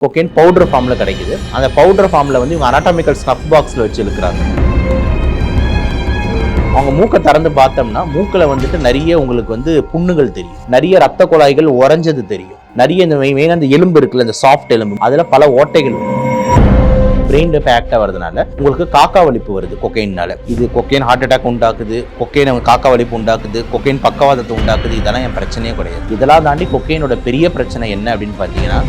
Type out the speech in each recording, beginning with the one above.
Cocaine powder ஃபார்மில் கிடைக்குது. அந்த பவுடர் ஃபார்மில் வந்து இவங்க அனாட்டாமிக்கல் ஸ்னஃப் பாக்ஸில் வச்சு இழுக்கிறாங்க. அவங்க மூக்கை திறந்து பார்த்தோம்னா மூக்கில் வந்துட்டு நிறைய உங்களுக்கு வந்து புண்ணுகள் தெரியும், நிறைய ரத்த குழாய்கள் உறைஞ்சது தெரியும், நிறைய இந்த மெயினாக அந்த எலும்பு இருக்குல்ல, இந்த சாஃப்ட் எலும்பு, அதில் பல ஓட்டைகள். பிரெயின் ஆக்டாக வரதுனால உங்களுக்கு காக்கா வலிப்பு வருது கொக்கைன்னால. இது கொக்கைன் ஹார்ட் அட்டாக் உண்டாக்குது, கொக்கைன் காக்கா வலிப்பு உண்டாக்குது, கொக்கைன் பக்கவாதத்தை உண்டாக்குது. இதெல்லாம் என் பிரச்சனையே கிடையாது. இதெல்லாம் தாண்டி கொக்கைனோட பெரிய பிரச்சனை என்ன அப்படின்னு பார்த்தீங்கன்னா,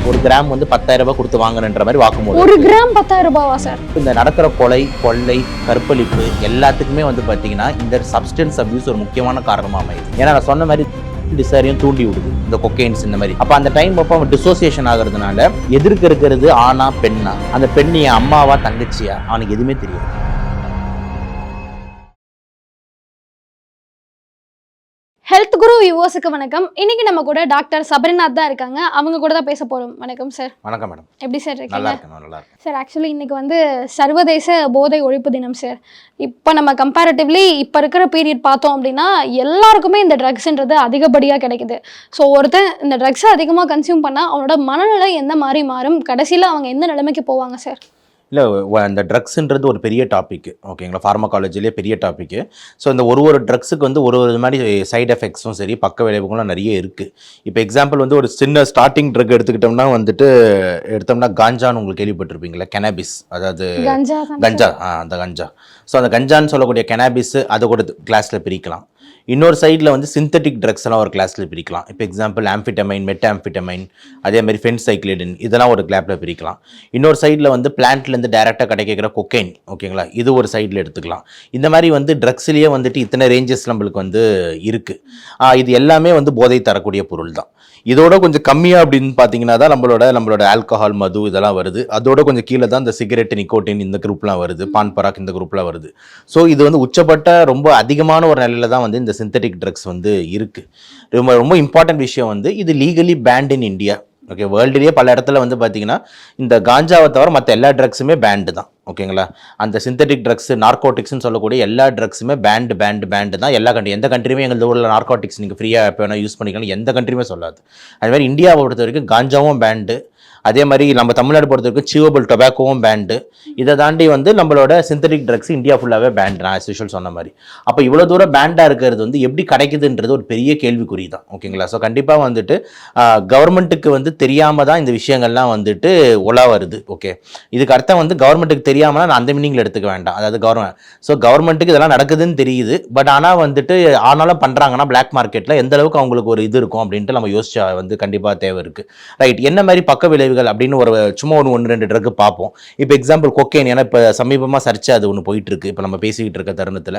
ஒரு கிராம் வந்து 10,000 ரூபாய் கொடுத்து வாங்கணுன்ற மாதிரி வாக்குமூலம். ஒரு கிராம் 10,000 ரூபாவா சார்? இந்த நடக்கிற கொலை, கொள்ளை, கற்பழிப்பு எல்லாத்துக்குமே வந்து பார்த்தீங்கன்னா இந்த சப்ஸ்டன்ஸ் அபியூஸ் ஒரு முக்கியமான காரணமாக அமையுது. ஏன்னா நான் சொன்ன மாதிரி டிசைரையும் தூண்டி விடுது இந்த கொக்கைன்ஸ் இந்த மாதிரி. அப்போ அந்த டைம் அப்போ அவன் டிசோசியேஷன் ஆகிறதுனால எதிர்க்க இருக்கிறது ஆனா பெண்ணா, அந்த பெண் என் அம்மாவா தங்கச்சியா அவனுக்கு எதுவுமே தெரியாது. ஹெல்த் குரு வியூவர்ஸுக்கு வணக்கம். இன்னைக்கு நம்ம கூட டாக்டர் சபரிநாத் தான் இருக்காங்க. அவங்க கூட தான் பேச போறோம். வணக்கம் சார். வணக்கம் மேடம். எப்படி சார் இருக்கீங்க? நல்லா இருக்கேன். சார், ஆக்சுவலி இன்னைக்கு வந்து சர்வதேச போதை ஒழிப்பு தினம் சார். இப்போ நம்ம கம்பேரிட்டிவ்லி இப்போ இருக்கிற பீரியட் பார்த்தோம் அப்படின்னா எல்லாருக்குமே இந்த ட்ரக்ஸ்ன்றது அதிகப்படியாக கிடைக்குது. ஸோ ஒருத்தன் இந்த ட்ரக்ஸை அதிகமாக கன்சியூம் பண்ணால் அவனோட மனநிலை எந்த மாதிரி மாறும், கடைசியில் அவங்க எந்த நிலைமைக்கு போவாங்க சார்? இல்லை, அந்த ட்ரக்ஸுன்றது ஒரு பெரிய டாப்பிக்கு, ஓகேங்களா? ஃபார்மகாலஜிலே பெரிய டாப்பிக்கு. ஸோ இந்த ஒரு ட்ரக்ஸுக்கு வந்து ஒரு மாதிரி சைட் எஃபெக்ட்ஸும் சரி, பக்க விளைவுகளும் நிறைய இருக்குது. இப்போ எக்ஸாம்பிள் வந்து ஒரு சின்ன ஸ்டார்டிங் ட்ரக் எடுத்துக்கிட்டோம்னா காஞ்சான்னு உங்களுக்கு கேள்விப்பட்டிருப்பீங்களா? கெனாபிஸ், அதாவது கஞ்சா. அந்த கஞ்சா. ஸோ அந்த கஞ்சான்னு சொல்லக்கூடிய கெனாபிஸ் அதை கூட கிளாஸில் பிரிக்கலாம். இன்னொரு சைடில் வந்து சிந்தட்டிக் ட்ரக்ஸ் எல்லாம் ஒரு கிளாஸில் பிரிக்கலாம். இப்போ எக்ஸாம்பிள் ஆம்ஃபிட்டமைன், மெட்டாம்ஃபிட்டமைன், அதே மாதிரி ஃபென்சைக்ளிடின், இதெல்லாம் ஒரு கிளாப்பில் பிரிக்கலாம். இன்னொரு சைடில் வந்து பிளான்ட்லேருந்து டேரெக்டாக கிடைக்கிற கொக்கைன், ஓகேங்களா, இது ஒரு சைடில் எடுத்துக்கலாம். இந்த மாதிரி வந்து ட்ரக்ஸ்லேயே வந்துட்டு இத்தனை ரேஞ்சஸ் நம்மளுக்கு வந்து இருக்குது. இது எல்லாமே வந்து போதை தரக்கூடிய பொருள் தான். இதோட கொஞ்சம் கம்மியாக அப்படின்னு பார்த்தீங்கன்னா தான் நம்மளோட ஆல்கஹால், மது இதெல்லாம் வருது. அதோட கொஞ்சம் கீழே தான் இந்த சிகரெட், நிக்கோட்டின் இந்த குரூப்லாம் வருது, பான் பராக் இந்த குரூப்லாம் வருது. ஸோ இது வந்து உச்சப்பட்ட ரொம்ப அதிகமான ஒரு நிலையில தான் வந்து இந்த சிந்தட்டிக் ட்ரக்ஸ் வந்து இருக்குது. ரொம்ப ரொம்ப இம்பார்ட்டன்ட் விஷயம் வந்து இது legally banned in India. Okay, வேர்ல்டுலேயே பல இடத்துல வந்து பார்த்தீங்கன்னா இந்த காஞ்சாவை தவிர மற்ற எல்லா ட்ரக்ஸுமே பேண்டு தான், ஓகேங்களா? அந்த சிந்தட்டிக் ட்ரக்ஸ், நார்கோட்டிக்ஸ்னு சொல்லக்கூடிய எல்லா ட்ரக்ஸுமே பேண்டு தான். எல்லா எந்த கண்ட்ரியுமே எங்கள் ஊரில் நார்கோட்டிக்ஸ் நீங்கள் ஃப்ரீயாக எப்போ வேணால் யூஸ் பண்ணிக்கலாம், எந்த கண்ட்ரியுமே சொல்லாது. அதுமாதிரி இந்தியாவை பொறுத்த வரைக்கும் காஞ்சாவும் பேண்டு, அதே மாதிரி நம்ம தமிழ்நாடு பொறுத்த வரைக்கும் சியூவபிள் டொபாக்கோவும் பேண்டு. இதை தாண்டி வந்து நம்மளோட சிந்தட்டிக் ட்ரக்ஸ் இந்தியா ஃபுல்லாகவே பேண்ட், நான் ஆஸ் யூஷுவல் சொன்ன மாதிரி. அப்போ இவ்வளோ தூரம் பேண்டாக இருக்கிறது வந்து எப்படி கிடைக்குதுன்றது ஒரு பெரிய கேள்விக்குறி தான், ஓகேங்களா? ஸோ கண்டிப்பாக வந்துட்டு கவர்மெண்ட்டுக்கு வந்து தெரியாமல் தான் இந்த விஷயங்கள்லாம் வந்துட்டு உலா வருது. ஓகே, இதுக்கு அர்த்தம் வந்து கவர்மெண்ட்டுக்கு தெரியாமல் நான் அந்த மீனிங்கில் எடுத்துக்க வேண்டாம். அதாவது கவர்மெண்ட்டுக்கு இதெல்லாம் நடக்குதுன்னு தெரியுது, பட் ஆனால் வந்துட்டு ஆனாலும் பண்ணுறாங்கன்னா பிளாக் மார்க்கெட்டில் எந்த அளவுக்கு அவங்களுக்கு ஒரு இது இருக்கும் அப்படின்ட்டு நம்ம யோசிச்சா வந்து கண்டிப்பாக தேவை இருக்குது. ரைட், என்ன மாதிரி பக்க விளைவு அப்படின்னு ஒரு சும்மா 1-2 ட்ரக் பார்ப்போம். இப்போ எக்ஸாம்பிள் கொக்கைன், ஏன்னா இப்போ சமீபமாக சர்ச்சை அது ஒன்று போயிட்டு இருக்கு. இப்போ நம்ம பேசிக்கிட்டு இருக்க தருணத்தில்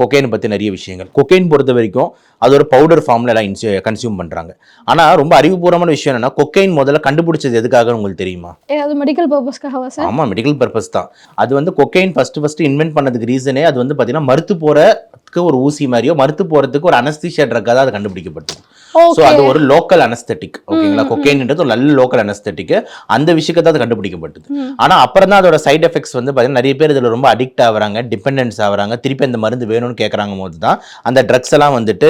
கொக்கைன் பற்றி நிறைய விஷயங்கள். கொக்கைன் பொறுத்த வரைக்கும் அது ஒரு பவுடர் ஃபார்மில் எல்லாம் கன்சியூம் பண்ணுறாங்க. ஆனால் ரொம்ப அறிவுபூர்வமான விஷயம் என்னன்னா, கொக்கைன் முதல்ல கண்டுபிடிச்சது எதுக்காக உங்களுக்கு தெரியுமா? மெடிக்கல் பர்பஸ்க்காகவா சார்? ஆமாம், மெடிக்கல் பர்பஸ் தான். அது வந்து கொக்கைன் ஃபர்ஸ்ட் இன்வென்ட் பண்ணதுக்கு ரீசனே அது வந்து பார்த்தீங்கன்னா மருத்து போகிறதுக்கு ஒரு ஊசி மாதிரியோ, மருத்து போகிறதுக்கு ஒரு அனஸ்தீஷியா ட்ரக்காக தான் அது கண்டுபிடிக்கப்பட்டது. ஸோ அது ஒரு லோக்கல் அனஸ்தெட்டிக், ஓகேங்களா? கொக்கைன்ன்றது ஒரு நல்ல லோக்கல் அனஸ்தெட்டிக். அந்த விஷயத்தை அது கண்டுபிடிக்கப்பட்டது. ஆனால் அப்புறம் தான் அதோட சைட் எஃபெக்ட்ஸ் வந்து பார்த்தீங்கன்னா நிறைய பேர் இதில் ரொம்ப அடிக்ட் ஆகிறாங்க, டிபெண்டன்ஸ் ஆகிறாங்க, திருப்பி அந்த மருந்து வேணும்னு கேட்குறாங்க போது தான் அந்த ட்ரக்ஸ் எல்லாம் வந்துட்டு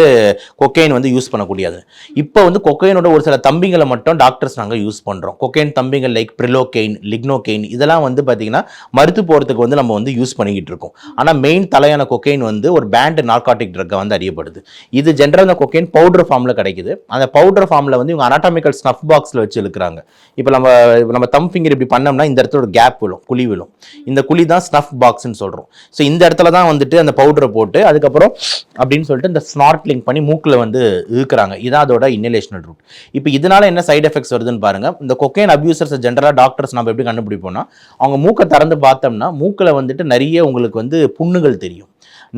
கொக்கைன் வந்து யூஸ் பண்ணக்கூடியது. இப்போ வந்து கொக்கைனோட ஒரு சில தம்பிங்களை மட்டும் டாக்டர்ஸ் நாங்கள் யூஸ் பண்ணுறோம். கொக்கைன் தம்பிகள் லைக் பிரிலோகெயின், லிக்னோகெயின், இதெல்லாம் வந்து பார்த்தீங்கன்னா மருத்து போகிறதுக்கு வந்து நம்ம வந்து யூஸ் பண்ணிக்கிட்டு இருக்கோம். ஆனால் மெயின் தலையான கொக்கைன் வந்து ஒரு பேண்ட் நார்காட்டிக் ட்ரக்கை வந்து அறியப்படுது. இது ஜென்ரல் அந்த கொக்கைன் பவுடர் ஃபார்மில் கிடைக்குது. அந்த பவுடர் ஃபார்மில் வந்து இவங்க அனாட்டாமிக்கல் ஸ்னஃப் பாக்ஸில் வச்சு இழுக்கிறாங்க. இப்போ நம்ம தம் ஃபிங்கர் இப்படி பண்ணோம்னா இந்த இடத்துல ஒரு கேப் விழும், குழி விழும். இந்த குழி தான் ஸ்னஃப் பாக்ஸ்ன்னு சொல்கிறோம். ஸோ இந்த இடத்துல தான் வந்துட்டு அந்த பவுடரை போட்டு அதுக்கப்புறம் அப்படின்னு சொல்லிட்டு இந்த ஸ்னார்ட்லிங் பண்ணி மூக்கில் வந்து இழுக்கிறாங்க. இதான் அதோட இன்னலேஷனல் ரூட். இப்போ இதனால என்ன சைட் எஃபெக்ட்ஸ் வருதுன்னு பாருங்க. இந்த கொக்கைன் அபியூசர்ஸ் ஜென்ரலாக டாக்டர்ஸ் நம்ம எப்படி கண்டுபிடிப்போம்னா, அவங்க மூக்கை திறந்து பார்த்தோம்னா மூக்கில் வந்துட்டு நிறைய உங்களுக்கு வந்து புண்ணுகள் தெரியும்,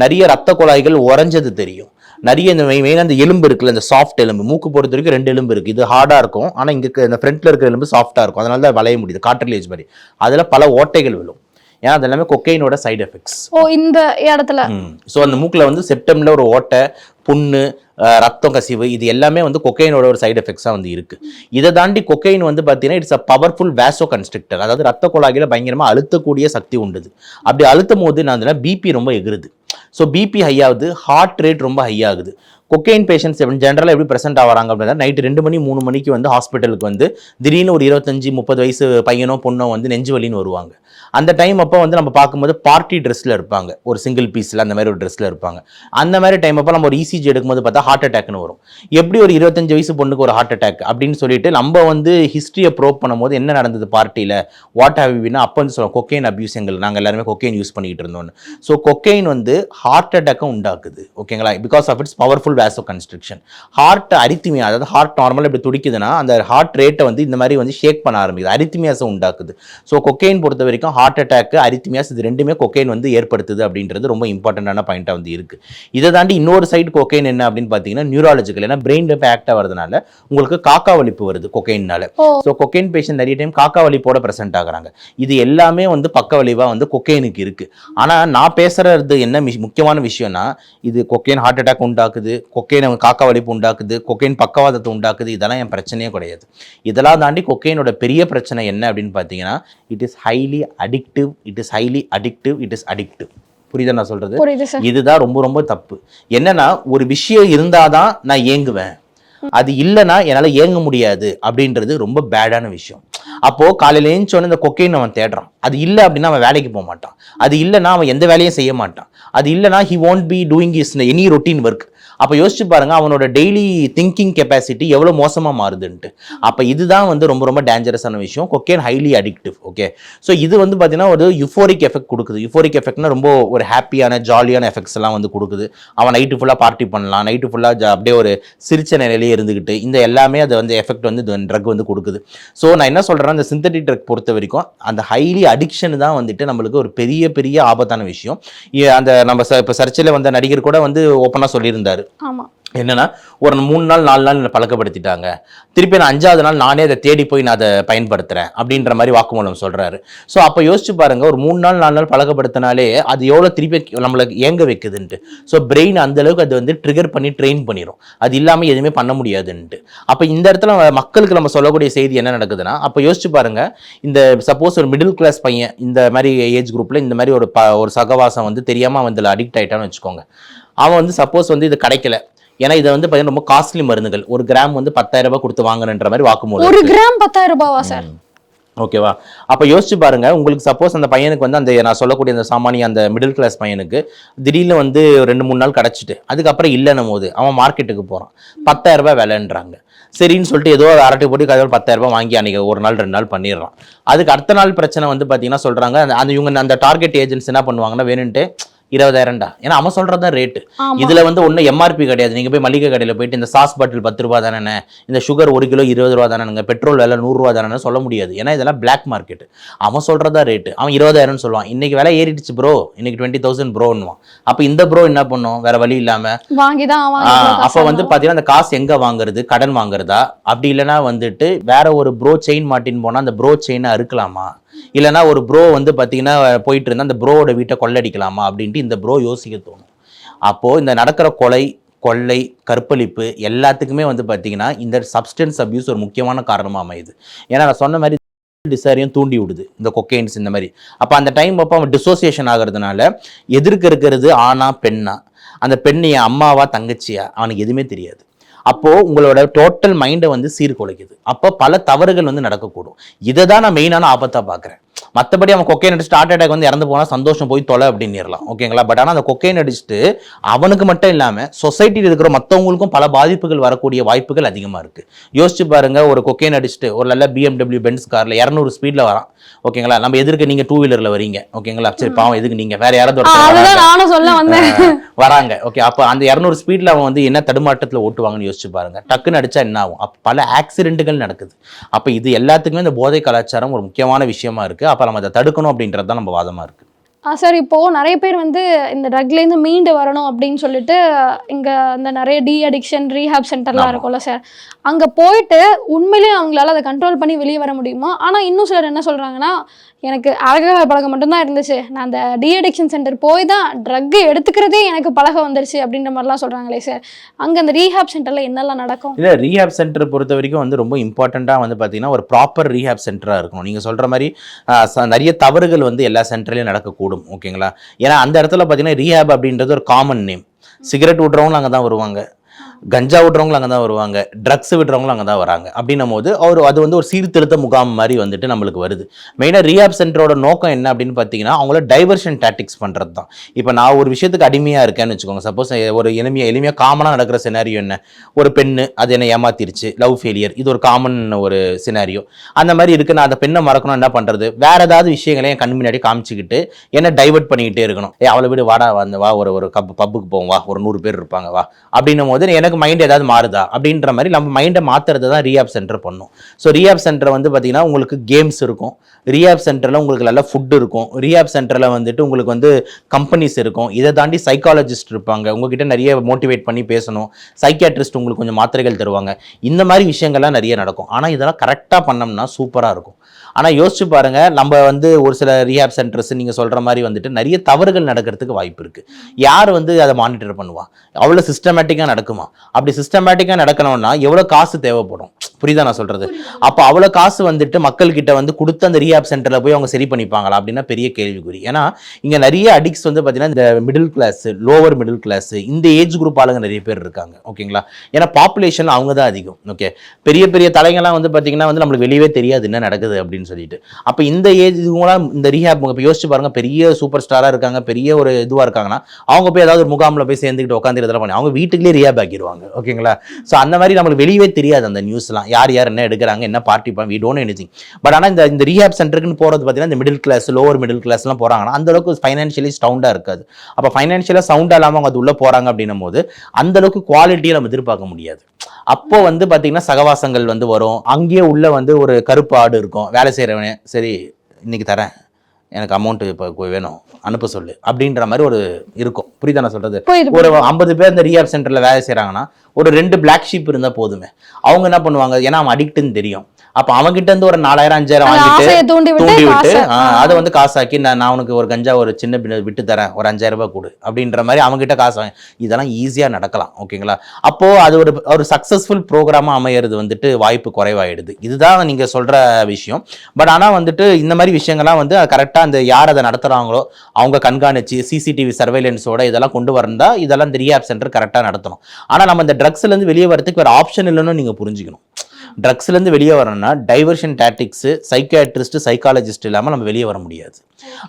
நிறைய ரத்த குழாய்கள் உறைஞ்சது தெரியும், நிறைய இந்த மெயினாக அந்த எலும்பு இருக்குல்ல, இந்த சாஃப்ட் எலும்பு. மூக்கு பொறுத்த வரைக்கும் 2 எலும்பு இருக்குது. இது ஹார்டாக இருக்கும், ஆனால் இங்கே இந்த ஃப்ரண்ட்டில் இருக்கிற எலும்பு சாஃப்டாக இருக்கும். அதனால தான் வளைய முடியுது, கார்ட்ரிலேஜ் மாதிரி. அதில் பல ஓட்டைகள் விழும். ஏன்னா அது எல்லாமே கொக்கைனோட சைட் எஃபெக்ட்ஸ். இந்த இடத்துல ஸோ அந்த மூக்கில் வந்து செப்டமில் ஒரு ஓட்டை, புண்ணு, ரத்தம் கசிவு, இது எல்லாமே வந்து கொக்கைனோட ஒரு சைடு எஃபெக்ட்ஸாக வந்து இருக்குது. இதை தாண்டி கொக்கைன் வந்து பார்த்தீங்கன்னா இட்ஸ் அ பவர்ஃபுல் வேசோ கன்ஸ்ட்ரிக்டர். அதாவது ரத்த குழாய்களை பயங்கரமாக அழுத்தக்கூடிய சக்தி உண்டுது. அப்படி அழுத்தும் போது நான் பிபி ரொம்ப எகுறுது. ஸோ பிபி ஹை ஆகுது, ஹார்ட் ரேட் ரொம்ப ஹை ஆகுது. கொக்கைன் பேஷண்ட்ஸ் ஜென்ரலாக எப்படி ப்ரெசென்ட் ஆகிறாங்க அப்படின்னா நைட்டு 2 மணி 3 மணிக்கு வந்து ஹாஸ்பிட்டலுக்கு வந்து திடீர்னு ஒரு 25-30 வயசு பையனோ பொண்ணோ வந்து நெஞ்சு வலின்னு வருவாங்க. அந்த டைம் அப்போ வந்து நம்ம பார்க்கும்போது பார்ட்டி ட்ரெஸ்ஸில் இருப்பாங்க, ஒரு சிங்கிள் பீஸில் அந்த மாதிரி ஒரு ட்ரெஸ்ஸில் இருப்பாங்க. அந்த மாதிரி டைம் அப்போ நம்ம ஒரு இசிஜி எடுக்கும்போது பார்த்தா ஹார்ட் அட்டாக்னு வரும். எப்படி ஒரு 25 வயசு பொண்ணுக்கு ஒரு ஹார்ட் அட்டாக் அப்படின்னு சொல்லிட்டு நம்ம வந்து ஹிஸ்ட்ரியை ப்ரோப் பண்ணும்போது என்ன நடந்தது பார்ட்டியில், வாட் ஹேவ் யூனா அப்போ வந்து சொல்லுவோம் கொக்கைன் அபியூஸ், நாங்கள் எல்லாருமே கொக்கைன் யூஸ் பண்ணிக்கிட்டு இருந்தோம்னு. ஸோ கொக்கைன் வந்து ஹார்ட் அட்டாக்கை உண்டாக்குது, ஓகேங்களா, because of its powerful vasoconstriction. Heart arrhythmia, அதாவது ஹார்ட் நார்மலாக இப்படி துடிக்குதுன்னா அந்த ஹார்ட் ரேட்டை வந்து இந்த மாதிரி வந்து ஷேக் பண்ண ஆரம்பிக்குது, அரித்மியாஸை உண்டாக்குது. ஸோ கொக்கைன் பொறுத்த வரைக்கும் ஹார்ட் அட்டாக், அரித்மியாஸ் இது ரெண்டுமே கொக்கைன் வந்து ஏற்படுத்துது அப்படின்றது ரொம்ப இம்பார்ட்டண்டான பாயிண்டாக வந்து இருக்குது. இதை தாண்டி இன்னொரு சைடு கொக்கைன் என்ன அப்படின்னு பார்த்தீங்கன்னா நியூராலஜிக்கல், ஏன்னா பிரெயின் இப்போ ஆக்டாக வரதுனால உங்களுக்கு காக்கா வலிப்பு வருது கொக்கைன்னால. ஸோ கொக்கைன் பேஷண்ட் நிறைய டைம் காக்கா வலிப்போட ப்ரெசென்ட் ஆகுறாங்க. இது எல்லாமே வந்து பக்க விளைவாக வந்து கொக்கைனுக்கு இருக்குது. ஆனால் நான் பேசுகிறது என்ன முக்கியமான விஷயம்னா, இது கொக்கைன் ஹார்ட் அட்டாக் உண்டாக்குது, கொக்கைன் காக்கா வலிப்பு உண்டாக்குது, கொக்கைன் பக்கவாதத்தை உண்டாக்குது, இதெல்லாம் என் பிரச்சனையே கிடையாது. இதெல்லாம் தாண்டி கொக்கைனோட பெரிய பிரச்சனை என்ன அப்படின்னு பார்த்தீங்கன்னா, it is highly addictive, it is highly addictive, it is addictive. புரியுதா நான் சொல்றது? இதுதான் ரொம்ப ரொம்ப தப்பு. என்னன்னா ஒரு விஷயம் இருந்தாதான் நான் ஏங்குவேன், அது இல்லைன்னா என்னால் ஏங்க முடியாது அப்படின்றது ரொம்ப பேடான விஷயம். அப்போ காலையில் ஏஞ்சோன்னு இந்த கொக்கைன் அவன் தேடுறான், அது இல்லை அப்படின்னா அவன் வேலைக்கு போக மாட்டான், அது இல்லைன்னா அவன் எந்த வேலையும் செய்ய மாட்டான், அது இல்லைன்னா he won't be doing his any routine work. அப்போ யோசிச்சு பாருங்க அவனோட டெய்லி திங்கிங் கெப்பாசிட்டி எவ்வளோ மோசமாக மாறுதுன்ட்டு. அப்போ இதுதான் வந்து ரொம்ப ரொம்ப டேஞ்சரஸான விஷயம். Cocaine highly addictive. Okay, so இது வந்து பார்த்தீங்கன்னா ஒரு யுஃபோரிக் எஃபெக்ட் கொடுக்குது. யுஃபோரிக் எஃபெக்ட்னா ரொம்ப ஒரு ஹாப்பியான ஜாலியான எஃபெக்ட்ஸ் எல்லாம் வந்து கொடுக்குது. அவன் நைட்டு ஃபுல்லாக பார்ட்டி பண்ணலாம், நைட்டு ஃபுல்லாக அப்படியே ஒரு சிரிச்ச நிலையிலே இருந்துக்கிட்டு இந்த எல்லாமே அது வந்து எஃபெக்ட் வந்து ட்ரக் வந்து கொடுக்குது. ஸோ நான் என்ன சொல்கிறேன்னா, இந்த சிந்தட்டிக் ட்ரக் பொறுத்த வரைக்கும் அந்த ஹைலி அடிக்ஷன் தான் வந்துட்டு நம்மளுக்கு ஒரு பெரிய பெரிய ஆபத்தான விஷயம். அந்த நம்ம இப்போ சர்ச்சையில் வந்த நடிகர் கூட வந்து ஓப்பனாக சொல்லியிருந்தாரு. என்னன்னா ஒரு 3 நாள் 4 நாள் என்னை பழக்கப்படுத்திட்டாங்க, திருப்பி நான் 5ஆவது நாள் நானே அதை தேடி போய் நான் அதை பயன்படுத்துறேன் அப்படின்ற மாதிரி வாக்குமூலம் சொல்றாரு. ஸோ அப்போ யோசிச்சு பாருங்க, ஒரு 3 நாள் 4 நாள் பழக்கப்படுத்தினாலே அது எவ்வளோ திருப்பி நம்மளுக்கு ஏங்க வைக்குதுன்ட்டு. ஸோ பிரெயின் அந்த அளவுக்கு அது வந்து ட்ரிகர் பண்ணி ட்ரெயின் பண்ணிடும், அது இல்லாமல் எதுவுமே பண்ண முடியாதுன்ட்டு. அப்போ இந்த இடத்துல மக்களுக்கு நம்ம சொல்லக்கூடிய செய்தி என்ன நடக்குதுன்னா, அப்போ யோசிச்சு பாருங்க, இந்த சப்போஸ் ஒரு மிடில் கிளாஸ் பையன் இந்த மாதிரி ஏஜ் குரூப்ல இந்த மாதிரி ஒரு சகவாசம் வந்து தெரியாம வந்து அடிக்ட் ஆயிட்டான்னு வச்சுக்கோங்க. அவன் வந்து சப்போஸ் வந்து இது கிடைக்கல, ஏன்னா இதை வந்து பார்த்தீங்கன்னா ரொம்ப காஸ்ட்லி மருந்துகள், ஒரு கிராம் வந்து 10,000 ரூபாய் கொடுத்து வாங்கணுன்ற மாதிரி வாக்குமூலம். ஒரு கிராம் 10,000 ரூபாவா சார்? ஓகேவா? அப்போ யோசிச்சு பாருங்க, உங்களுக்கு சப்போஸ் அந்த பையனுக்கு வந்து அந்த நான் சொல்லக்கூடிய அந்த சாமானிய அந்த மிடில் கிளாஸ் பையனுக்கு திடீர்னு வந்து 2-3 நாள் கிடச்சிட்டு அதுக்கப்புறம் இல்லைன்னும் போது அவன் மார்க்கெட்டுக்கு போகிறான், 10,000 ரூபாய் விலைன்றாங்க. சரின்னு சொல்லிட்டு ஏதோ அரட்டை போட்டு கதை 10,000 ரூபாய் வாங்கி அன்றைக்கி ஒரு நாள் 2 நாள் பண்ணிடுறான். அதுக்கு அடுத்த நாள் பிரச்சனை வந்து பார்த்தீங்கன்னா சொல்கிறாங்க, அந்த இவங்க அந்த டார்கெட் ஏஜென்ட்ஸ் என்ன பண்ணுவாங்கன்னா, வேணுன்ட்டு 20,000 ஏன்னா அவன் சொல்றது தான் ரேட்டு. இதுல வந்து ஒன்றும் எம்ஆர்பி கிடையாது. நீங்க போய் மளிகை கடையில் போயிட்டு இந்த சாஸ் பாட்டில் 10 ரூபா தானே, இந்த சுகர் 1 கிலோ 20 ரூபா தானேங்க, பெட்ரோல் விலை 100 ரூபா தானே சொல்ல முடியாது. ஏன்னா இதெல்லாம் பிளாக் மார்க்கெட். அவன் சொல்றதா ரேட்டு, அவன் 20,000 சொல்லுவான். இன்னைக்கு விலை ஏறிடுச்சு ப்ரோ, இன்னைக்கு 20,000 ப்ரோன்னுவான். அப்ப இந்த ப்ரோ என்ன பண்ணும், வேற வழி இல்லாம வாங்கிதான். அப்ப வந்து பாத்தீங்கன்னா அந்த காசு எங்க வாங்குறது, கடன் வாங்குறதா, அப்படி இல்லைன்னா வந்துட்டு வேற ஒரு ப்ரோ செயின் மாட்டின்னு போனா அந்த ப்ரோ செயினை அறுக்கலாமா, இல்லைனா ஒரு ப்ரோ வந்து பார்த்தீங்கன்னா போயிட்டு இருந்தால் அந்த ப்ரோவோட வீட்டை கொள்ளடிக்கலாமா அப்படின்ட்டு இந்த ப்ரோ யோசிக்க தோணும். அப்போது இந்த நடக்கிற கொள்ளை கற்பழிப்பு எல்லாத்துக்குமே வந்து பார்த்தீங்கன்னா இந்த சப்ஸ்டன்ஸ் அபியூஸ் ஒரு முக்கியமான காரணமாக அமையுது. ஏன்னா நான் சொன்ன மாதிரி டிசைரையும் தூண்டி விடுது இந்த கொக்கைன்ஸ் இந்த மாதிரி. அப்போ அந்த டைம் அப்போ அவன் டிசோசியேஷன் ஆகிறதுனால எதிர்க்க இருக்கிறது ஆணா பெண்ணா, அந்த பெண் என் அம்மாவா தங்கச்சியா அவனுக்கு எதுவுமே தெரியாது. அப்போது உங்களோட டோட்டல் மைண்டை வந்து சீர்குலைக்குது. அப்போ பல தவறுகள் வந்து நடக்கக்கூடும். இதை தான் நான் மெயினான ஆபத்தாக பார்க்குறேன். மற்றபடி அவன் கொக்கைன் அடிச்சுட்டு ஹார்ட் அட்டாக் வந்து இறந்து போனால் சந்தோஷம், போய் தொலை அப்படின்னுலாம், ஓகேங்களா. பட் ஆனால் அந்த கொக்கைன் அடிச்சுட்டு அவனுக்கு மட்டும் இல்லாமல் சொசைட்டியில் இருக்கிற மற்றவங்களுக்கும் பல பாதிப்புகள் வரக்கூடிய வாய்ப்புகள் அதிகமாக இருக்குது. யோசிச்சு பாருங்க, ஒரு கொக்கைன் அடிச்சுட்டு ஒரு நல்ல BMW பென்ஸ் காரில் 200 ஸ்பீடில் வரான், ஓகேங்களா. நம்ம எதிர்க்க நீங்கள் 2 வீலரில் வரீங்க, ஓகேங்களா. சரி பாவம் எதுக்கு நீங்கள் வேற யாராவது வராங்க, ஓகே. அப்போ அந்த 200 ஸ்பீடில் அவன் வந்து என்ன தடுமாட்டத்தில் ஓட்டுவாங்கன்னு யோசிச்சு பாருங்க. டக்குன்னு அடிச்சா என்ன ஆகும்? அப்போ பல ஆக்சிடென்ட்டுகள் நடக்குது. அப்போ இது எல்லாத்துக்குமே இந்த போதை கலாச்சாரம் ஒரு முக்கியமான விஷயமா இருக்குது. அப்போ நம்ம அதை தடுக்கணும் அப்படின்றது தான் நம்ம வாதமாக இருக்குது. சார், இப்போது நிறைய பேர் வந்து இந்த ட்ரக்லேருந்து மீண்டு வரணும் அப்படின்னு சொல்லிட்டு இங்கே இந்த நிறைய அடிக்ஷன் ரீஹாப் சென்டர்லாம் இருக்கும்ல சார், அங்கே போயிட்டு உண்மையிலேயே அவங்களால அதை கண்ட்ரோல் பண்ணி வெளியே வர முடியுமா? ஆனால் இன்னும் சிலர் என்ன சொல்கிறாங்கன்னா, எனக்கு ஆல்கஹால் பழக்கம் மட்டும்தான் இருந்துச்சு, நான் அந்த அடிக்ஷன் சென்டர் போய் தான் ட்ரக்கு எடுத்துக்கிறதே எனக்கு பழகம் வந்துருச்சு அப்படின்ற மாதிரிலாம் சொல்கிறாங்களே சார். அங்கே அந்த ரீஹாப் சென்டரில் என்னெல்லாம் நடக்கும்? இல்லை, ரீஹாப் சென்டர் பொறுத்த வரைக்கும் வந்து ரொம்ப இம்பார்ட்டண்ட்டாக வந்து பார்த்தீங்கன்னா ஒரு ப்ராப்பர் ரீஹாப் சென்டராக இருக்கணும். நீங்கள் சொல்கிற மாதிரி நிறைய தவறுகள் வந்து எல்லா சென்டர்லையும் நடக்கக்கூடும், ஓகேங்களா. ஏன்னா அந்த இடத்துல பார்த்தீங்கன்னா ரீஹாப் அப்படின்றது ஒரு காமன் நேம். சிகரெட் விட்றவங்களும் அங்கே தான் வருவாங்க, கஞ்சா விடுறவங்களும் அங்கே தான் வருவாங்க, ட்ரக்ஸ் விடுறவங்களும் அங்கே தான் வராங்க. அப்படின்னும் போது அது வந்து ஒரு சீர்திருத்த முகாம் மாதிரி வந்துட்டு நம்மளுக்கு வருது. மெயினாக ரீஹாப் சென்டரோட நோக்கம் என்ன அப்படின்னு பார்த்தீங்கன்னா, அவங்கள டைவர்ஷன் டாக்டிக்ஸ் பண்ணுறது தான். இப்போ நான் ஒரு விஷயத்துக்கு அடிமையாக இருக்கேன்னு வச்சுக்கோங்க. சப்போஸ் ஒரு எளிமையாக காமனாக நடக்கிற சினாரியோ என்ன, ஒரு பெண்ணு அது என்ன ஏமாத்திருச்சு, லவ் ஃபெயிலியர், இது ஒரு காமன் ஒரு சினாரியோ. அந்த மாதிரி இருக்கு. நான் அந்த பெண்ணை மறக்கணும், என்ன பண்ணுறது, வேற ஏதாவது விஷயங்களை என் கண் முன்னாடி காமிச்சிக்கிட்டு என்ன டைவர்ட் பண்ணிக்கிட்டே இருக்கணும். அவளை விட வாடா, வா ஒரு பப்புக்கு போவோம், வா ஒரு 100 பேர் இருப்பாங்க வா அப்படின்னும் போது எனக்கு மைண்ட் ஏதாவது மாறுதா அப்படின்ற மாதிரி நம்ம மைண்டை மாற்றுறது தான் ரீஹாப் சென்டர் பண்ணும். ஸோ ரீஹாப் சென்டர் வந்து பார்த்தீங்கன்னா உங்களுக்கு கேம்ஸ் இருக்கும், ரீஹாப் சென்டரில் உங்களுக்கு நல்ல ஃபுட் இருக்கும், ரீஹாப் சென்டரில் வந்துட்டு உங்களுக்கு வந்து கம்பெனிஸ் இருக்கும், இதை தாண்டி சைக்காலஜிஸ்ட் இருப்பாங்க, உங்ககிட்ட நிறைய மோட்டிவேட் பண்ணி பேசணும், சைக்கியாட்ரிஸ்ட் உங்களுக்கு கொஞ்சம் மாத்திரைகள் தருவாங்க. இந்த மாதிரி விஷயங்கள்லாம் நிறைய நடக்கும். ஆனால் இதெல்லாம் கரெக்டாக பண்ணோம்னா சூப்பராக இருக்கும். ஆனால் யோசிச்சு பாருங்க, நம்ம வந்து ஒரு சில ரீஹாப் சென்டர்ஸ் நீங்கள் சொல்கிற மாதிரி வந்துட்டு நிறைய தவறுகள் நடக்கிறதுக்கு வாய்ப்பு இருக்குது. யார் வந்து அதை மானிட்டர் பண்ணுவா? அவ்வளோ சிஸ்டமேட்டிக்காக நடக்குமா? அப்படி சிஸ்டமேட்டிக்காக நடக்கணும்னா எவ்வளோ காசு தேவைப்படும்? புரியுதா நான் சொல்கிறது? அப்போ அவ்வளோ காசு வந்துட்டு மக்கள்கிட்ட வந்து கொடுத்து அந்த ரீஹாப் சென்டரில் போய் அவங்க சரி பண்ணிப்பாங்களா அப்படின்னா பெரிய கேள்விக்குறி. ஏன்னா இங்கே நிறைய அடிக்ட்ஸ் வந்து பார்த்தீங்கன்னா இந்த middle class, lower middle class, இந்த ஏஜ் குரூப் ஆளுங்க நிறைய பேர் இருக்காங்க. ஓகேங்களா? ஏன்னா பாப்புலேஷன் அவங்க தான் அதிகம். ஓகே, பெரிய பெரிய தலைங்கள்லாம் வந்து பார்த்தீங்கன்னா வந்து நம்மளுக்கு வெளியவே தெரியாது என்ன நடக்குது அப்படின்னு சொல்லிட்டு. அப்போ இந்த ஏஜ் இதுவெல்லாம் இந்த ரீஹாப் இப்போ யோசிச்சு பாருங்க, பெரிய சூப்பர் ஸ்டாராக இருக்காங்க, பெரிய ஒரு இதுவாக இருக்காங்கன்னா அவங்க போய் ஏதாவது ஒரு முகாமில் போய் சேர்ந்துக்கிட்டு உட்காந்து இதெல்லாம் பண்ணி அவங்க வீட்டுக்குள்ளே ரீஹாப் ஆக்கிடுவாங்க. ஓகேங்களா? ஸோ அந்த மாதிரி நம்மளுக்கு வெளியவே தெரியாது அந்த நியூஸ்லாம், யார் யார் என்ன எடுக்கிறாங்க, என்ன party we don't anything. But ஆனால் இந்த ரீஹாப் சென்டருக்குன்னு போகிறது பார்த்தீங்கன்னா இந்த மிடில் கிளாஸ், லோவர் மிடில் கிளாஸ்லாம் போகிறாங்கன்னா அந்த அளவுக்கு ஃபைனான்ஷியலி சவுண்டாக இருக்காது. அப்போ ஃபைனான்ஷியலாக சவுண்டாக இல்லாமல் அவங்க அது உள்ளே போகிறாங்க அப்படின்னும் போது அந்த அளவுக்கு குவாலிட்டியை நம்ம எதிர்பார்க்க முடியாது. அப்போ வந்து பார்த்தீங்கன்னா சகவாசங்கள் வந்து வரும். அங்கேயே உள்ள வந்து ஒரு கருப்பு ஆடு இருக்கும், வேலை செய்கிறவனே சரி இன்னைக்கு தரேன், எனக்கு அமௌண்ட் இப்போ வேணும் அனுப்ப சொல்லு அப்படின்ற மாதிரி ஒரு இருக்கும். புரியுதா நான் சொல்றது? ஒரு 50 பேர் இந்த ரீஹாப் சென்டர்ல வேலை செய்யறாங்கன்னா ஒரு 2 பிளாக் ஷீப் இருந்தா போதுமே. அவங்க என்ன பண்ணுவாங்க, ஏன்னா அவன் அடிக்ட்னு தெரியும். அப்ப அவங்கிட்ட இருந்து ஒரு 4000 5000 வாங்கிட்டு தூண்டி விட்டு அதை வந்து காசாக்கி நான் உனக்கு ஒரு கஞ்சா ஒரு சின்ன விட்டு தரேன், ஒரு 5000 ரூபாய் கொடு அப்படின்ற மாதிரி அவங்ககிட்ட காசு வாங்க. இதெல்லாம் ஈஸியா நடக்கலாம். ஓகேங்களா? அப்போ அது ஒரு சக்சஸ்ஃபுல் ப்ரோக்ராமா அமையிறது வந்துட்டு வாய்ப்பு குறைவாயிடுது. இதுதான் நீங்க சொல்ற விஷயம். பட் ஆனா வந்துட்டு இந்த மாதிரி விஷயங்கள்லாம் வந்து கரெக்டா அந்த யார் அதை நடத்துறாங்களோ அவங்க கண்காணிச்சு சிசிடிவி சர்வைலன்ஸோட இதெல்லாம் கொண்டு வரந்தா இதெல்லாம் இந்த ரீஹாப் சென்டர் கரெக்டா நடத்தணும். ஆனா நம்ம இந்த ட்ரக்ஸ்ல இருந்து வெளியே வரதுக்கு வேற ஆப்ஷன் இல்லைன்னு நீங்க புரிஞ்சுக்கணும். ட்ரக்ஸ்லேருந்து வெளியே வரணும்னா டைவர்ஷன் டாக்டிக்ஸு, சைக்கியாட்ரிஸ்ட், சைக்காலஜிஸ்ட் இல்லாமல் நம்ம வெளியே வர முடியாது.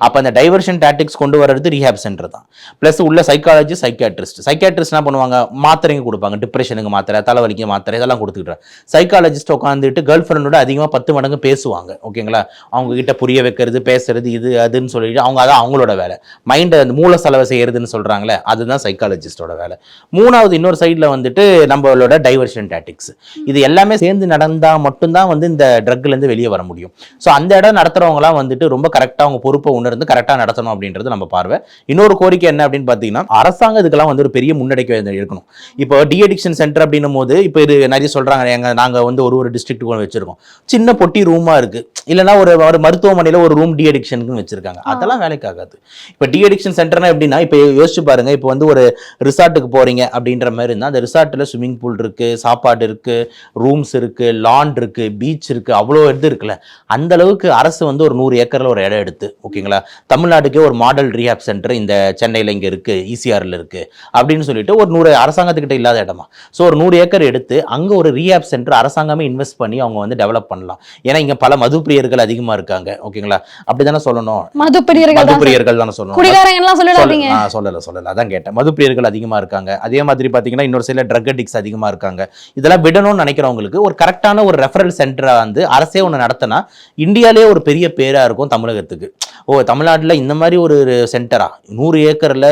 அப்போ அந்த டைவர்ஷன் டாக்டிக்ஸ் கொண்டு வர்றது ரீஹாப் சென்டர் தான். ப்ளஸ் உள்ள சைக்காலஜி, சைக்கியாட்ரிஸ்ட் என்ன பண்ணுவாங்க, மாத்திரைங்க கொடுப்பாங்க, டிப்ரெஷனுக்கு மாத்திரை, தலைவலிக்கு மாத்திரை, இதெல்லாம் கொடுத்துக்கிட்டாங்க. சைக்காலஜிஸ்ட் உட்காந்துட்டு கேர்ள் ஃப்ரெண்டோட அதிகமாக 10 மடங்கு பேசுவாங்க. ஓகேங்களா? அவங்க கிட்ட புரிய வைக்கிறது, பேசுறது, இது அதுன்னு சொல்லிட்டு அதான் அவங்களோட வேலை. மைண்டை அந்த மூல செலவை செய்யறதுன்னு சொல்றாங்களே, அதுதான் சைக்காலஜிஸ்டோட வேலை. மூணாவது இன்னொரு சைடில் வந்துட்டு நம்மளோட டைவர்ஷன் டாக்டிக்ஸ். இது எல்லாமே சேர்ந்து நடந்தா மட்டும்தான் வந்து இந்த ட்ரக்ல இருந்து வெளியே வர முடியும். ஸோ அந்த இடம் நடத்துறவங்களாம் வந்துட்டு ரொம்ப கரெக்டாக அவங்க பொறுப்பை உணர்ந்து கரெக்டாக நடத்தணும் அப்படின்றது நம்ம பார்வை. இன்னொரு கோரிக்கை என்ன அப்படின்னு பார்த்தீங்கன்னா, அரசாங்கம் இதுக்கெல்லாம் வந்து ஒரு பெரிய முன்னெடுக்க இருக்கணும். இப்போ டிஅடிக்ஷன் சென்டர் அப்படின்னும் போது இப்போ இது நிறைய சொல்றாங்க, நாங்கள் வந்து ஒரு டிஸ்ட்ரிக்ட் வச்சிருக்கோம், சின்ன பொட்டி ரூமா இருக்கு, இல்லைன்னா ஒரு மருத்துவமனையில் ஒரு ரூம் டிஅடிக்ஷனுக்கு வச்சிருக்காங்க. அதெல்லாம் வேலைக்கு ஆகாது. இப்போ டிஅடிக்ஷன் சென்டர்னா எப்படின்னா, இப்போ யோசிச்சு பாருங்க, இப்போ வந்து ஒரு ரிசார்ட்டுக்கு போறீங்க அப்படின்ற மாதிரி இருந்தால் அந்த ரிசார்ட்டில் ஸ்விம்மிங் பூல் இருக்கு, சாப்பாடு இருக்கு, ரூம்ஸ் இருக்கு, லான் இருக்கு, பீச் இருக்கு, அவ்வளோ இது இருக்குல்ல. அந்த அளவுக்கு அரசு வந்து ஒரு 100 ஏக்கர்ல ஒரு இடம் எடுத்து, ஓகேங்களா, தமிழ்நாட்டுக்கே ஒரு மாடல் ரீஹாப் சென்டர் இந்த சென்னையில் இங்கே இருக்கு, ஈசிஆர்ல இருக்கு அப்படின்னு சொல்லிட்டு ஒரு 100 அரசாங்கத்துக்கிட்ட இல்லாத இடமா. ஸோ ஒரு 100 ஏக்கர் எடுத்து அங்கே ஒரு ரீஹாப் சென்டர் அரசாங்கமே இன்வெஸ்ட் பண்ணி அவங்க வந்து டெவலப் பண்ணலாம். ஏன்னா இங்கே பல மது பிரியர்கள் அதிகமாக இருக்காங்க. ஓகேங்களா? அப்படிதானே சொல்லணும், மது பிரியர்கள் தானே சொல்லணும், சொல்லல அதான் கேட்டேன். மது பிரியர்கள் அதிகமாக இருக்காங்க. அதே மாதிரி பார்த்தீங்கன்னா இன்னொரு சில ட்ரக் அடிக்ட்ஸ் அதிகமாக இருக்காங்க. இதெல்லாம் விடணும்னு நினைக்கிறவங்களுக்கு ஒரு கரெக்டான ஒரு ரெஃபரல் சென்டரை வந்து அரசே ஒன்று நடத்தினா இந்தியாவிலே ஒரு பெரிய பேராக இருக்கும் தமிழகத்துக்கு. தமிழ்நாட்டில் இந்த மாதிரி ஒரு சென்டரா 100 ஏக்கரில்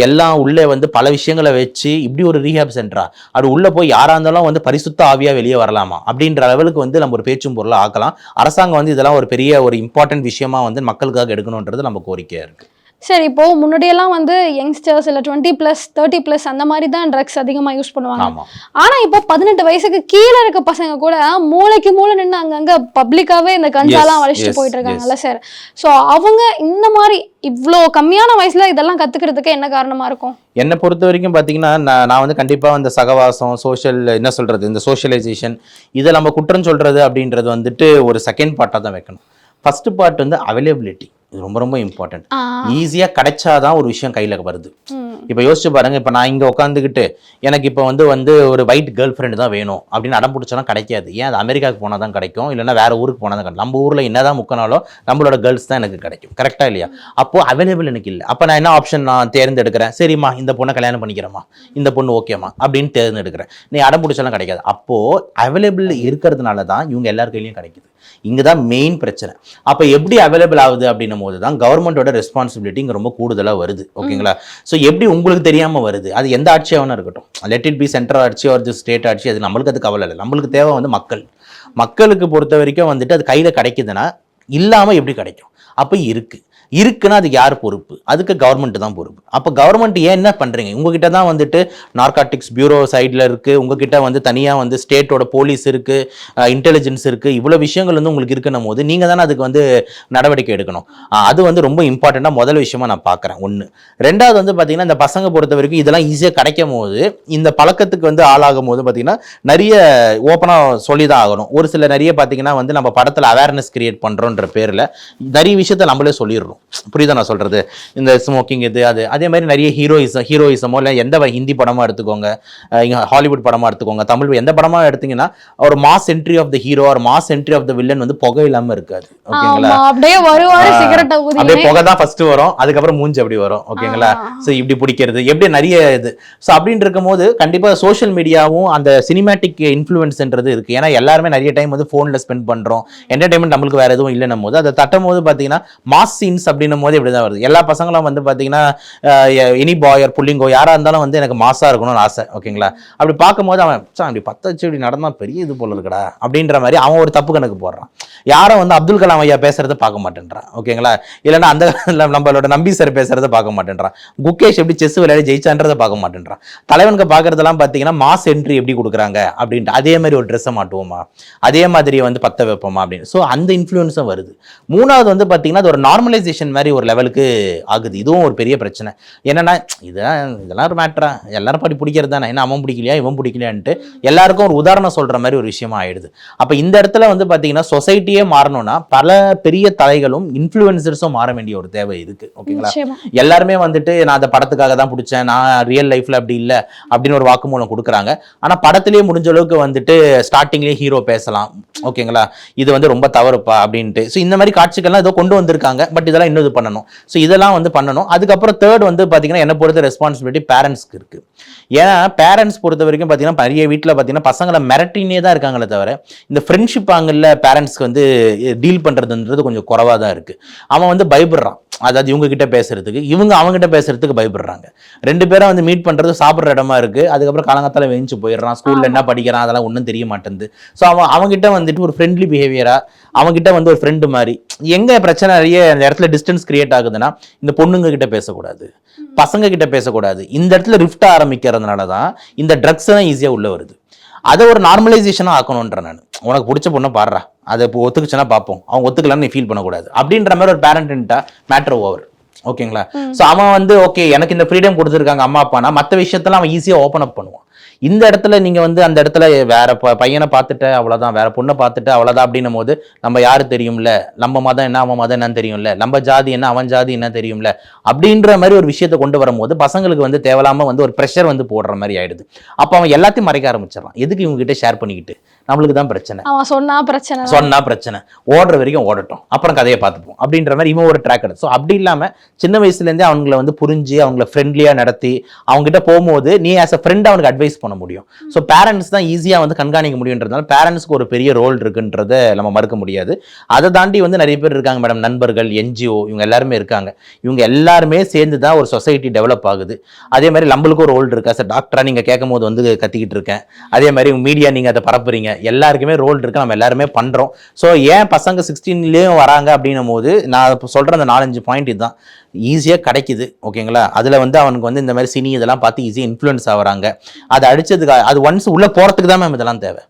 எல்லாம் உள்ளே வந்து பல விஷயங்களை வச்சு இப்படி ஒரு ரீஹாப் சென்டரா, அது உள்ளே போய் யாராக இருந்தாலும் வந்து பரிசுத்த ஆவியாக வெளியே வரலாமா அப்படின்ற லெவலுக்கு வந்து நம்ம ஒரு பேச்சும் பொருளாக ஆக்கலாம். அரசாங்கம் வந்து இதெல்லாம் ஒரு பெரிய ஒரு இம்பார்ட்டன்ட் விஷயமா வந்து மக்களுக்காக எடுக்கணுன்றது நம்ம கோரிக்கையாக இருக்குது. சரி, இப்போ முன்னாடியெல்லாம் வந்து யங்ஸ்டர்ஸ் இல்லை 20+, 30+ அந்த மாதிரி தான் ட்ரக்ஸ் அதிகமாக யூஸ் பண்ணுவாங்க. ஆனால் இப்போ 18 வயசுக்கு கீழே இருக்க பசங்க கூட மூளைக்கு மூளை நின்று அங்கங்கே பப்ளிக்காகவே இந்த கஞ்சாலாம் வலிச்சுட்டு போயிட்டு இருக்காங்கல்ல சார். ஸோ அவங்க இந்த மாதிரி இவ்வளோ கம்மியான வயசுல இதெல்லாம் கற்றுக்கிறதுக்கு என்ன காரணமாக இருக்கும்? என்னை பொறுத்த வரைக்கும் பார்த்தீங்கன்னா, நான் வந்து கண்டிப்பாக இந்த சகவாசம், சோஷியல் என்ன சொல்கிறது, இந்த சோஷியலைசேஷன், இதை நம்ம குற்றம் சொல்கிறது அப்படின்றது வந்துட்டு ஒரு செகண்ட் பார்ட்டாக தான் வைக்கணும். ஃபர்ஸ்ட் பார்ட் வந்து அவைலபிலிட்டி. இது ரொம்ப ரொம்ப இம்பார்ட்டன்ட். ஈஸியாக கிடைச்சாதான் ஒரு விஷயம் கையில் வருது. இப்போ யோசிச்சு பாருங்க, இப்போ நான் இங்கே உட்காந்துக்கிட்டு எனக்கு இப்போ வந்து ஒரு ஒயிட் கேர்ள் ஃப்ரெண்டு தான் வேணும் அப்படின்னு அடம் பிடிச்சோன்னா கிடைக்காது. ஏன் அது அமெரிக்காவுக்கு போனால் தான் கிடைக்கும், இல்லைன்னா வேற ஊருக்கு போனால் தான் கிடைக்கும். நம்ம ஊரில் என்னதான் முக்கினாலும் நம்மளோட கேர்ள்ஸ் தான் எனக்கு கிடைக்கும். கரெக்டாக இல்லையா? அப்போ அவைலபிள் எனக்கு இல்லை. அப்போ நான் என்ன ஆப்ஷன் நான் தேர்ந்தெடுக்கிறேன், சரிம்மா இந்த பொண்ணை கல்யாணம் பண்ணிக்கிறேம்மா, இந்த பொண்ணு ஓகேம்மா அப்படின்னு தேர்ந்தெடுக்கிறேன். நீ அடம் பிடிச்சாலும் கிடைக்காது. அப்போது அவைலபிள் இருக்கிறதுனால தான் இவங்க எல்லார் கையிலையும் கிடைக்குது. இங்கே தான் மெயின் பிரச்சனை. அப்போ எப்படி அவைலபிள் ஆகுது அப்படின்னும் போது தான் கவர்மெண்ட்டோட ரெஸ்பான்சிபிலிட்டி இங்கே ரொம்ப கூடுதலாக வருது. ஓகேங்களா? ஸோ எப்படி உங்களுக்கு தெரியாமல் வருது, அது எந்த ஆட்சியாகவும் இருக்கட்டும், லெட் இட் பி சென்ட்ரல் ஆட்சி ஆர் தி ஸ்டேட் ஆட்சி, அது நம்மளுக்கு அது கவலை இல்லை. நம்மளுக்கு தேவை வந்து மக்களுக்கு பொறுத்த வரைக்கும் வந்துட்டு அது கையில் கிடைக்குதுன்னா இல்லாமல் எப்படி கிடைக்கும்? அப்போ இருக்குன்னா அதுக்கு யார் பொறுப்பு? அதுக்கு கவர்மெண்ட் தான் பொறுப்பு. அப்போ கவர்மெண்ட் ஏன் என்ன பண்ணுறீங்க? உங்ககிட்ட தான் வந்துட்டு நார்காட்டிக்ஸ் பியூரோ சைடில் இருக்குது, உங்ககிட்ட வந்து தனியாக வந்து ஸ்டேட்டோட போலீஸ் இருக்குது, இன்டெலிஜென்ஸ் இருக்குது, இவ்வளோ விஷயங்கள் வந்து உங்களுக்கு இருக்குன்னும் போது நீங்கள் தானே அதுக்கு வந்து நடவடிக்கை எடுக்கணும். அது வந்து ரொம்ப இம்பார்ட்டண்ட்டாக முதல் விஷயமா நான் பார்க்குறேன். ஒன்று. ரெண்டாவது வந்து பார்த்தீங்கன்னா இந்த பசங்க பொறுத்த வரைக்கும் இதெல்லாம் ஈஸியாக கிடைக்கும் போது இந்த பழக்கத்துக்கு வந்து ஆளாகும் போது பார்த்தீங்கன்னா நிறைய ஓப்பனாக சொல்லி தான் ஆகணும். ஒரு சில நிறைய பார்த்தீங்கன்னா வந்து நம்ம படத்தில் அவேர்னஸ் கிரியேட் பண்ணுறோன்ற பேரில் நிறைய விஷயத்த நம்மளே சொல்லிடுறோம். புரியுதா நான் சொல்றது? இந்த ஸ்மோக்கிங் இது அது அதே மாதிரி நிறைய ஹீரோயிசமோ இல்லை எந்த ஹிந்தி படமா எடுத்துக்கோங்க, ஹாலிவுட் படமா எடுத்துக்கோங்க, தமிழ் எந்த படமா எடுத்தீங்கன்னா ஒரு mass entry of the hero ஒரு mass entry of the villain வந்து புகை இல்லாம இருக்காது. ஓகேங்களா? அப்படியே புகை தான் ஃபர்ஸ்ட் வரும், அதுக்கப்புறம் மூஞ்சி அப்படி வரும். ஓகேங்களா? ஸோ இப்படி பிடிக்கிறது எப்படி நிறைய இது. ஸோ அப்படின்னு இருக்கும் போது கண்டிப்பா சோஷியல் மீடியாவும் அந்த சினிமேட்டிக் இன்ஃப்ளூயன்ஸ்ன்றது இருக்கு. ஏன்னா எல்லாருமே நிறைய டைம் வந்து போன்ல ஸ்பெண்ட் பண்றோம், என்டர்டைன்மெண்ட் நம்மளுக்கு வேற எதுவும் இல்லைன்னும் போது அதை தட்டும் போது பாத்தீங்கன்னா மாஸ் சீன்ஸ் அப்படின்னும் போது இப்படிதான் வருது. எல்லா பசங்களும் வந்து பாத்தீங்கன்னா எனி பாய் ஆர் புள்ளிங்கோ யாரா இருந்தாலும் வந்து எனக்கு மாசா இருக்கணும்னு ஆசை. ஓகேங்களா? அப்படி பார்க்கும்போது அவன் அப்படி 10 வச்சு இப்படி நடந்தா பெரிய இது போல இருக்கடா அப்படின்ற மாதிரி அவன் ஒரு தப்பு கணக்கு போடுறான். யாரும் வந்து அப்துல் கலாம் ஐயா பேசுறத பார்க்க மாட்டேன்றான். ஓகேங்களா? இல்லைன்னா அந்த நம்மளோட நம்பி சார் பேசுறத பார்க்க மாட்டேன்றான். குகேஷ் எப்படி செஸ் விளையாடி ஜெயிச்சான்றதை பார்க்க மாட்டேன்றான். தலைவனுக்கு பார்க்கறதெல்லாம் பார்த்தீங்கன்னா மாஸ் என்ட்ரி எப்படி கொடுக்குறாங்க அப்படின்ட்டு அதே மாதிரி ஒரு ட்ரெஸ்ஸை மாட்டுவோமா, அதே மாதிரி வந்து பத்த வைப்போமா அப்படின்னு. ஸோ அந்த இன்ஃப்ளூயன்ஸும் வருது. மூணாவது வந்து பார்த்தீங்கன்னா அது ஒரு நார்மலைசேஷன் மாதிரி ஒரு லெவலுக்கு ஆகுது. இதுவும் ஒரு பெரிய பிரச்சனை. என்னன்னா இதெல்லாம் ஒரு மேட்டரா, எல்லாரும் படி பிடிக்கிறது தானே, என்ன அவன் பிடிக்கலையா இவன் பிடிக்கலையான்ட்டு எல்லாருக்கும் ஒரு உதாரணம் சொல்ற மாதிரி ஒரு விஷயமா ஆயிடுது. அப்ப இந்த இடத்துல வந்து பாத்தீங்கன்னா சொசைட்டியே மாறணும்னா பல பெரிய தலைகளும் இன்ஃப்ளூயன்சர்ஸும் மாற வேண்டிய ஒரு தேவை இருக்கு. ஓகேங்களா? எல்லாருமே வந்துட்டு நான் அந்த படத்துக்காக தான் பிடிச்சேன், நான் ரியல் லைஃப்ல அப்படி இல்லை அப்படின்னு ஒரு வாக்குமூலம் கொடுக்குறாங்க. ஆனா படத்திலேயே முடிஞ்ச அளவுக்கு வந்துட்டு ஸ்டார்டிங்லேயே ஹீரோ பேசலாம். ஓகேங்களா? இது வந்து ரொம்ப தவறுப்பா அப்படின்ட்டு. ஸோ இந்த மாதிரி காட்சிகள்லாம் ஏதோ கொண்டு வந்திருக்காங்க. பட் இதெல்லாம் இன்னும் இது பண்ணணும். ஸோ இதெல்லாம் வந்து பண்ணணும். அதுக்கப்புறம் தேர்ட் வந்து பார்த்தீங்கன்னா என்ன பொறுத்த ரெஸ்பான்சிபிலிட்டி பேரண்ட்ஸ்க்கு இருக்கு. ஏன்னா பேரண்ட்ஸ் பொறுத்த வரைக்கும் பார்த்தீங்கன்னா நிறைய வீட்டில் பார்த்தீங்கன்னா பசங்களை மிரட்டினே தான் இருக்காங்களே தவிர இந்த ஃப்ரெண்ட்ஷிப் ஆங்கிள் பேரண்ட்ஸ்க்கு வந்து டீல் பண்ணுறதுன்றது கொஞ்சம் குறைவாக தான் இருக்கு. அவன் வந்து பயப்படுறான். அதாவது இவங்க கிட்ட பேசுறதுக்கு, இவங்க அவங்ககிட்ட பேசுறதுக்கு பயப்படுறாங்க. ரெண்டு பேரும் வந்து மீட் பண்றது சாப்பிட்ற இடமா இருக்கு. அதுக்கப்புறம் காலங்காத்தால வெஞ்சு போயிடுறான். ஸ்கூல்ல என்ன படிக்கிறான் அதெல்லாம் ஒன்றும் தெரிய மாட்டேங்குது. ஸோ அவங்ககிட்ட வந்துட்டு ஒரு ஃப்ரெண்ட்லி பிஹேவியரா, அவங்ககிட்ட வந்து ஒரு ஃப்ரெண்டு மாதிரி. எங்க பிரச்சனை நிறைய அந்த இடத்துல டிஸ்டன்ஸ் கிரியேட் ஆகுதுன்னா இந்த பொண்ணுங்க கிட்ட பேசக்கூடாது, பசங்க கிட்ட பேசக்கூடாது. இந்த இடத்துல ரிஃப்ட் ஆரம்பிக்கிறதுனால தான் இந்த ட்ரக்ஸ் தான் ஈஸியா உள்ள வருது. அதை ஒரு நார்மலைசேஷனாக ஆக்கணுன்ற நான். உனக்கு பிடிச்ச பொண்ணை பாடுறா, அதை இப்போ ஒத்துக்குச்சுன்னா பார்ப்போம், அவங்க ஒத்துக்கலான்னு நீ ஃபீல் பண்ணக்கூடாது அப்படின்ற மாதிரி ஒரு பேரண்ட்டா மேட்டர் ஓவர். ஓகேங்களா? ஸோ அவன் வந்து ஓகே எனக்கு இந்த ஃப்ரீடம் கொடுத்துருக்காங்க அம்மா அப்பானா மற்ற விஷயத்தெல்லாம் அவன் ஈஸியாக ஓப்பன் அப் பண்ணுவான். இந்த இடத்துல நீங்க வந்து அந்த இடத்துல வேற பையனை பார்த்துட்டு அவ்வளவுதான், வேற பொண்ணை பார்த்துட்டு அவ்வளவுதான் அப்படின்னும் போது நம்ம யாரு தெரியும்ல, நம்ம மதம் என்ன அவன் மதம் என்னன்னு தெரியும்ல, நம்ம ஜாதி என்ன அவன் ஜாதி என்ன தெரியும்ல அப்படின்ற மாதிரி ஒரு விஷயத்தை கொண்டு வரும்போது பசங்களுக்கு வந்து தேவையில்லாம வந்து ஒரு ப்ரெஷர் வந்து போடுற மாதிரி ஆயிடுது. அப்ப அவன் எல்லாத்தையும் மறைக்க ஆரம்பிச்சிடறான். எதுக்கு இவங்க கிட்ட ஷேர் பண்ணிக்கிட்டு, நம்மளுக்கு தான் பிரச்சனை, அவன் சொன்னா பிரச்சனை, ஓடுற வரைக்கும் ஓடட்டும், அப்புறம் கதையை பார்த்துப்போம் அப்படின்ற மாதிரி இவன் ஒரு ட்ராக் எடுத்து. ஸோ அப்படி இல்லாம சின்ன வயசுல இருந்தே அவங்களை வந்து புரிஞ்சு அவங்களை ஃப்ரெண்ட்லியா நடத்தி அவங்க கிட்ட போகும்போது நீ ஆஸ் அ ஃப்ரெண்ட் அவனுக்கு அட்வைஸ் பண்ண முடியும். ஸோ பேரண்ட்ஸ் தான் ஈஸியாக வந்து கண்காணிக்க முடியுன்றதுனால பேரண்ட்ஸ்க்கு ஒரு பெரிய ரோல் இருக்குன்றதை நம்ம மறுக்க முடியாது. அதை தாண்டி வந்து நிறைய பேர் இருக்காங்க மேடம், நண்பர்கள், என்ஜிஓ, இவங்க எல்லாருமே இருக்காங்க. இவங்க எல்லாருமே சேர்ந்து தான் ஒரு சொசைட்டி டெவலப் ஆகுது. அதே மாதிரி நம்மளுக்கும் ஒரு ரோல் இருக்கா சார், டாக்டரா நீங்க கேட்கும் போது வந்து கத்திக்கிட்டு இருக்கேன். அதே மாதிரி மீடியா நீங்க அதை பரப்புறீங்க, எல்லாருக்குமே ரோல் இருக்கு, நம்ம எல்லாருமே பண்றோம். ஸோ ஏன் பசங்க 16லயும் வராங்க அப்படின்னும் போது நான் சொல்ற அந்த 4-5 பாயிண்ட் இதுதான். ஈஸியாக கிடைக்குது. ஓகேங்களா? அதில் வந்து அவனுக்கு வந்து இந்த மாதிரி சினி இதெல்லாம் பார்த்து ஈஸியாக இன்ஃப்ளூயன்ஸ் ஆகிறாங்க. அதை அடிச்சதுக்கு அது ஒன்ஸ் உள்ளே போகிறதுக்கு தான் மேம் இதெல்லாம் தேவை.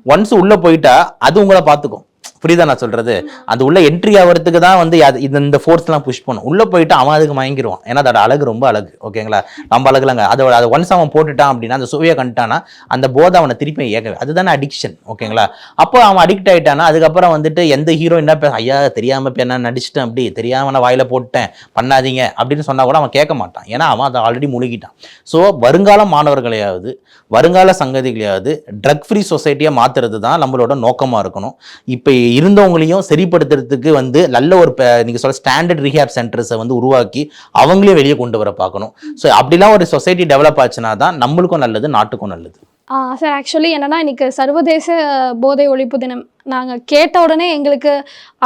ஒன்ஸ் உள்ளே போயிட்டா அது உங்களை பார்த்துக்கும். புரியுதா நான் சொல்றது? அந்த உள்ள என்ட்ரி ஆகிறதுக்கு தான் வந்து இந்த ஃபோர்ஸ்லாம் புஷ் பண்ணும். உள்ள போயிட்டு அவன் அதுக்கு மயங்கிடுவான். ஏன்னா அதோட அழகு ரொம்ப அழகு. ஓகேங்களா? நம்ம அழகுலாங்க அதை ஒன்ஸ் அவன் போட்டுட்டான் அப்படின்னா, அந்த சுவையை கண்டுட்டானா அந்த போதை அவனை திருப்பி ஏற்கவே அதுதானே அடிக்ஷன். ஓகேங்களா? அப்போ அவன் அடிக்ட் ஆயிட்டானா அதுக்கப்புறம் வந்துட்டு எந்த ஹீரோ என்ன ஐயா தெரியாம என்ன நடிச்சிட்டேன், அப்படி தெரியாம நான் வாயில போட்டேன், பண்ணாதீங்க அப்படின்னு சொன்னா கூட அவன் கேட்க மாட்டான். ஏன்னா அவன் அதை ஆல்ரெடி முழுகிட்டான். ஸோ வருங்கால மாணவர்களையாவது வருங்கால சங்கதிகளையாவது ட்ரக் ஃப்ரீ சொசைட்டியை மாத்துறது தான் நம்மளோட நோக்கமாக இருக்கணும். இப்போ இருந்தவங்களையும் சரிப்படுத்துறதுக்கு வந்து நல்ல ஒரு நீங்கள் சொல்ல ஸ்டாண்டர்ட் ரீஹேப் சென்டர்ஸை வந்து உருவாக்கி அவங்களையும் வெளியே கொண்டு வர பார்க்கணும். ஸோ அப்படிலாம் ஒரு சொசைட்டி டெவலப் ஆச்சுன்னா தான் நம்மளுக்கும் நல்லது, நாட்டுக்கும் நல்லது. சார் ஆக்சுவலி என்னன்னா இன்னைக்கு சர்வதேச போதை ஒழிப்பு தினம். நாங்கள் கேட்ட உடனே எங்களுக்கு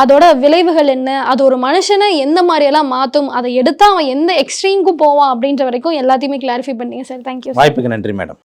அதோட விளைவுகள் என்ன, அது ஒரு மனுஷனை எந்த மாதிரியெல்லாம் மாற்றும், அதை எடுத்தால் அவன் எந்த எக்ஸ்ட்ரீமுக்கும் போவான் அப்படின்ற வரைக்கும் எல்லாத்தையுமே கிளாரிஃபை பண்ணீங்க சார். தேங்க்யூ. வாய்ப்புக்கு நன்றி மேடம்.